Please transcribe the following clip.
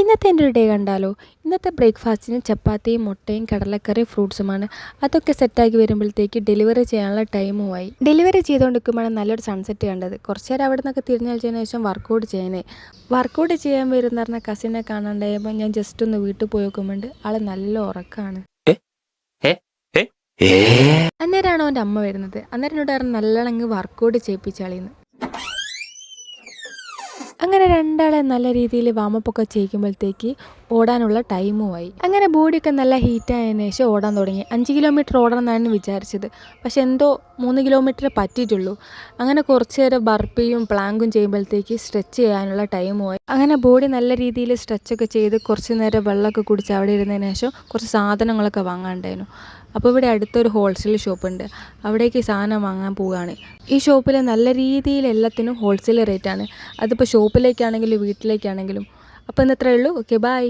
ഇന്നത്തെ എൻ്റെ ഒരു ഡേ കണ്ടാലോ. ഇന്നത്തെ ബ്രേക്ക്ഫാസ്റ്റിന് ചപ്പാത്തിയും മുട്ടയും കടലക്കറിയും ഫ്രൂട്ട്സുമാണ്. അതൊക്കെ സെറ്റാക്കി വരുമ്പോഴത്തേക്ക് ഡെലിവറി ചെയ്യാനുള്ള ടൈമുമായി. ഡെലിവറി ചെയ്തുകൊണ്ടിരിക്കുമ്പോഴാണ് നല്ലൊരു സൺസെറ്റ് കണ്ടത്. കുറച്ച് നേരം അവിടെ നിന്നൊക്കെ തിരിഞ്ഞടിച്ചതിന് ശേഷം വർക്കൗട്ട് ചെയ്യാൻ വരുന്ന പറഞ്ഞ കസിനെ കാണാണ്ടായപ്പോൾ ഞാൻ ജസ്റ്റ് ഒന്ന് വീട്ടിൽ പോയി നോക്കുമ്പോണ്ട് ആൾ നല്ല ഉറക്കമാണ്. അന്നേരമാണ് അവൻ്റെ അമ്മ വരുന്നത്. അന്നേരം എന്നോട് പറഞ്ഞ് നല്ലോണം വർക്കൗട്ട് ചെയ്യിപ്പിച്ചാളിന്ന്. അങ്ങനെ രണ്ടാളെ നല്ല രീതിയിൽ വാമപ്പൊക്കെ ചെയ്യിക്കുമ്പോഴത്തേക്ക് ഓടാനുള്ള ടൈമുമായി. അങ്ങനെ ബോഡിയൊക്കെ നല്ല ഹീറ്റായതിനു ശേഷം ഓടാൻ തുടങ്ങി. 5 കിലോമീറ്റർ ഓടണം എന്നാണ് വിചാരിച്ചത്. പക്ഷെ എന്തോ 3 കിലോമീറ്റർ പറ്റിയിട്ടുള്ളൂ. അങ്ങനെ കുറച്ച് നേരം ബർപ്പിയും പ്ലാങ്കും ചെയ്യുമ്പോഴത്തേക്ക് സ്ട്രെച്ച് ചെയ്യാനുള്ള ടൈമുമായി. അങ്ങനെ ബോഡി നല്ല രീതിയിൽ സ്ട്രെച്ചൊക്കെ ചെയ്ത് കുറച്ച് നേരം വെള്ളമൊക്കെ കുടിച്ച് അവിടെ ഇരുന്നതിന് ശേഷം കുറച്ച് സാധനങ്ങളൊക്കെ വാങ്ങാണ്ടായിരുന്നു. അപ്പോൾ ഇവിടെ അടുത്തൊരു ഹോൾസെയിൽ ഷോപ്പുണ്ട്. അവിടേക്ക് സാധനം വാങ്ങാൻ പോവുകയാണ്. ഈ ഷോപ്പിൽ നല്ല രീതിയിൽ എല്ലാത്തിനും ഹോൾസെയിൽ റേറ്റാണ്. അതിപ്പോൾ ഷോപ്പിലേക്കാണെങ്കിലും വീട്ടിലേക്കാണെങ്കിലും. അപ്പോൾ ഇന്നത്രയേ ഉള്ളൂ. Okay, by.